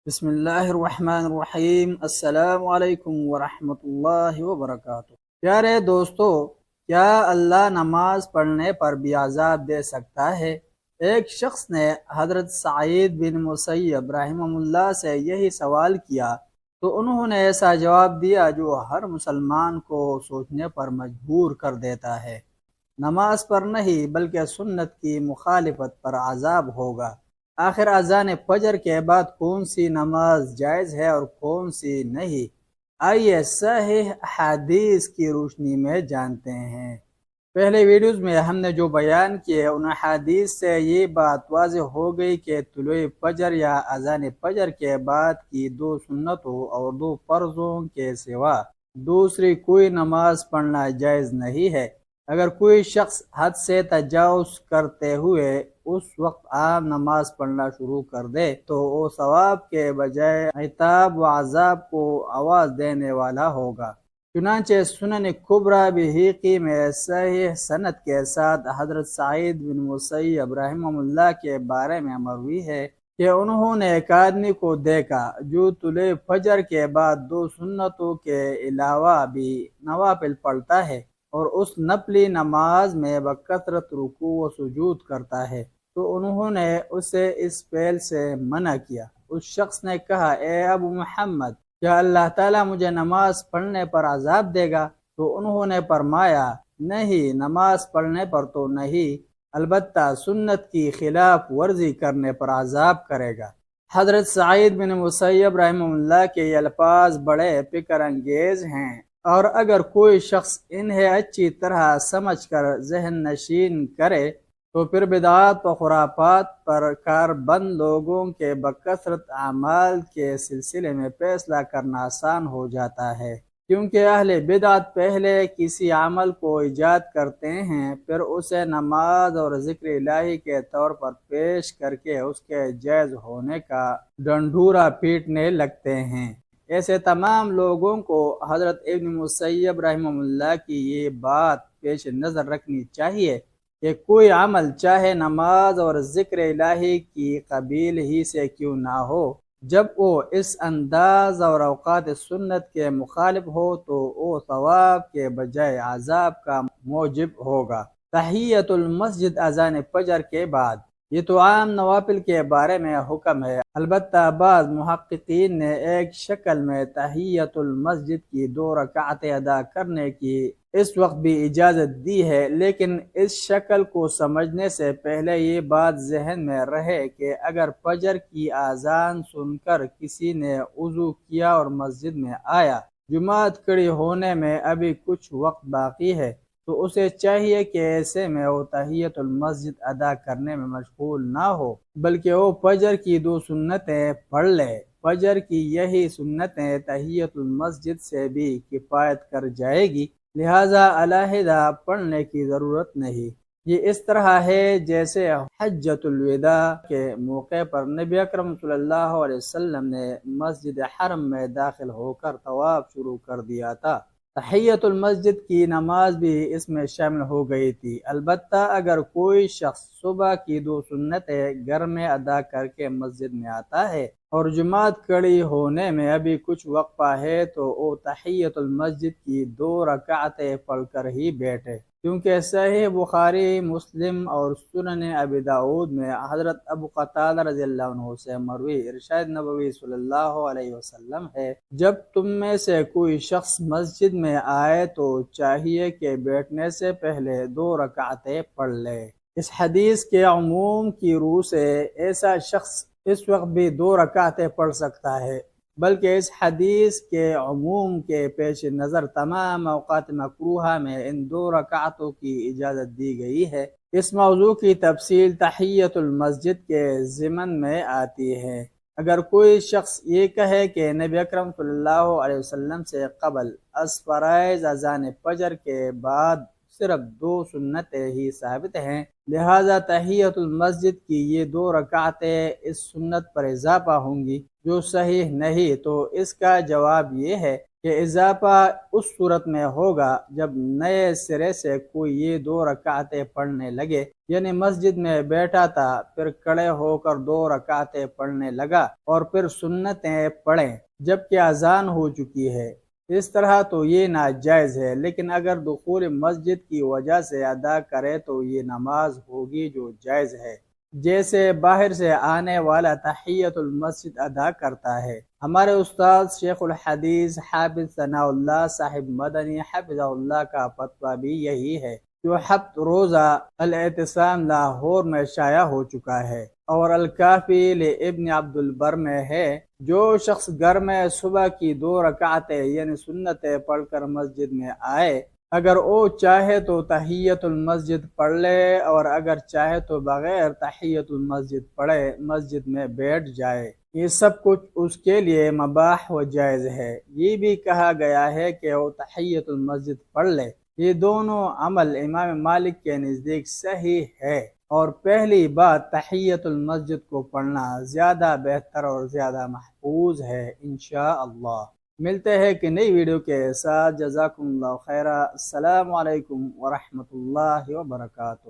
بسم اللہ الرحمن الرحیم۔ السلام علیکم ورحمۃ اللہ وبرکاتہ۔ پیارے دوستو، کیا اللہ نماز پڑھنے پر بھی عذاب دے سکتا ہے؟ ایک شخص نے حضرت سعید بن مسیب رحمہ اللہ سے یہی سوال کیا تو انہوں نے ایسا جواب دیا جو ہر مسلمان کو سوچنے پر مجبور کر دیتا ہے۔ نماز پر نہیں بلکہ سنت کی مخالفت پر عذاب ہوگا۔ آخر اذان فجر کے بعد کون سی نماز جائز ہے اور کون سی نہیں؟ آئیے صحیح حدیث کی روشنی میں جانتے ہیں۔ پہلے ویڈیوز میں ہم نے جو بیان کیے ان حدیث سے یہ بات واضح ہو گئی کہ طلوع فجر یا اذان فجر کے بعد کی 2 سنتوں اور 2 فرضوں کے سوا دوسری کوئی نماز پڑھنا جائز نہیں ہے۔ اگر کوئی شخص حد سے تجاوز کرتے ہوئے اس وقت عام نماز پڑھنا شروع کر دے تو وہ ثواب کے بجائے عتاب و عذاب کو آواز دینے والا ہوگا۔ چنانچہ سنن کبریٰ بحیقی میں صحیح سند کے ساتھ حضرت سعید بن مسیب رحمہ اللہ کے بارے میں مروی ہے کہ انہوں نے ایک آدمی کو دیکھا جو طلوع فجر کے بعد 2 سنتوں کے علاوہ بھی نوافل پڑھتا ہے اور اس نفلی نماز میں بکثرت رکوع و سجود کرتا ہے، تو انہوں نے اسے اس فعل سے منع کیا۔ اس شخص نے کہا، اے ابو محمد، کیا اللہ تعالیٰ مجھے نماز پڑھنے پر عذاب دے گا؟ تو انہوں نے فرمایا، نہیں، نماز پڑھنے پر تو نہیں، البتہ سنت کی خلاف ورزی کرنے پر عذاب کرے گا۔ حضرت سعید بن مسیب رحمہ اللہ کے یہ الفاظ بڑے فکر انگیز ہیں، اور اگر کوئی شخص انہیں اچھی طرح سمجھ کر ذہن نشین کرے تو پھر بدعات و خرافات پر کاربند لوگوں کے بکثرت اعمال کے سلسلے میں فیصلہ کرنا آسان ہو جاتا ہے، کیونکہ اہل بدعت پہلے کسی عمل کو ایجاد کرتے ہیں، پھر اسے نماز اور ذکر الہی کے طور پر پیش کر کے اس کے جائز ہونے کا ڈنڈورا پیٹنے لگتے ہیں۔ ایسے تمام لوگوں کو حضرت ابن مسیب رحمہ اللہ کی یہ بات پیش نظر رکھنی چاہیے کہ کوئی عمل چاہے نماز اور ذکر الہی کی قبیل ہی سے کیوں نہ ہو، جب وہ اس انداز اور اوقات سنت کے مخالف ہو تو وہ ثواب کے بجائے عذاب کا موجب ہوگا۔ تحیۃ المسجد اذان فجر کے بعد، یہ تو عام نوافل کے بارے میں حکم ہے، البتہ بعض محققین نے ایک شکل میں تحیۃ المسجد کی 2 رکعتیں ادا کرنے کی اس وقت بھی اجازت دی ہے، لیکن اس شکل کو سمجھنے سے پہلے یہ بات ذہن میں رہے کہ اگر فجر کی اذان سن کر کسی نے وضو کیا اور مسجد میں آیا، جماعت کھڑی ہونے میں ابھی کچھ وقت باقی ہے، تو اسے چاہیے کہ ایسے میں وہ تحیۃ المسجد ادا کرنے میں مشغول نہ ہو، بلکہ وہ فجر کی 2 سنتیں پڑھ لے۔ فجر کی یہی سنتیں تحیۃ المسجد سے بھی کفایت کر جائے گی، لہذا علیحدہ پڑھنے کی ضرورت نہیں۔ یہ اس طرح ہے جیسے حجۃ الوداع کے موقع پر نبی اکرم صلی اللہ علیہ وسلم نے مسجد حرم میں داخل ہو کر طواف شروع کر دیا تھا۔ تحیۃ المسجد کی نماز بھی اس میں شامل ہو گئی تھی، البتہ اگر کوئی شخص صبح کی 2 سنتیں گھر میں ادا کر کے مسجد میں آتا ہے اور جماعت کھڑی ہونے میں ابھی کچھ وقفہ ہے تو وہ تحیۃ المسجد کی 2 رکعتیں پڑھ کر ہی بیٹھے، کیونکہ صحیح بخاری، مسلم اور سنن ابی داؤد میں حضرت ابو قتادہ رضی اللہ عنہ سے مروی ارشاد نبوی صلی اللہ علیہ وسلم ہے، جب تم میں سے کوئی شخص مسجد میں آئے تو چاہیے کہ بیٹھنے سے پہلے 2 رکعتیں پڑھ لے۔ اس حدیث کے عموم کی روح سے ایسا شخص اس وقت بھی 2 رکعتیں پڑھ سکتا ہے، بلکہ اس حدیث کے عموم کے پیش نظر تمام اوقات مکروہہ میں ان 2 رکعتوں کی اجازت دی گئی ہے۔ اس موضوع کی تفصیل تحیۃ المسجد کے ضمن میں آتی ہے۔ اگر کوئی شخص یہ کہے کہ نبی اکرم صلی اللہ علیہ وسلم سے قبل از فرائض اذان فجر کے بعد صرف 2 سنتیں ہی ثابت ہیں، لہذا تحیۃ المسجد کی یہ 2 رکعتیں اس سنت پر اضافہ ہوں گی، جو صحیح نہیں، تو اس کا جواب یہ ہے کہ اضافہ اس صورت میں ہوگا جب نئے سرے سے کوئی یہ 2 رکعتیں پڑھنے لگے، یعنی مسجد میں بیٹھا تھا، پھر کھڑے ہو کر 2 رکعتیں پڑھنے لگا اور پھر سنتیں پڑھیں جبکہ اذان ہو چکی ہے، اس طرح تو یہ ناجائز ہے، لیکن اگر دخول مسجد کی وجہ سے ادا کرے تو یہ نماز ہوگی جو جائز ہے، جیسے باہر سے آنے والا تحیت المسجد ادا کرتا ہے۔ ہمارے استاد شیخ الحدیث حافظ ثناء اللہ صاحب مدنی حفظہ اللہ کا فتویٰ بھی یہی ہے، جو 7 روزہ الاعتصام لاہور میں شائع ہو چکا ہے، اور الکافی لابن عبد البر میں ہے، جو شخص گھر میں صبح کی 2 رکعتیں یعنی سنتیں پڑھ کر مسجد میں آئے، اگر وہ چاہے تو تحیت المسجد پڑھ لے، اور اگر چاہے تو بغیر تحیت المسجد پڑھے مسجد میں بیٹھ جائے، یہ سب کچھ اس کے لیے مباح و جائز ہے۔ یہ بھی کہا گیا ہے کہ وہ تحیت المسجد پڑھ لے۔ یہ دونوں عمل امام مالک کے نزدیک صحیح ہے، اور پہلی بات تحیت المسجد کو پڑھنا زیادہ بہتر اور زیادہ محفوظ ہے انشاءاللہ۔ ملتے ہیں کہ نئی ویڈیو کے ساتھ، جزاکم اللہ خیرہ، السلام علیکم ورحمۃ اللہ وبرکاتہ۔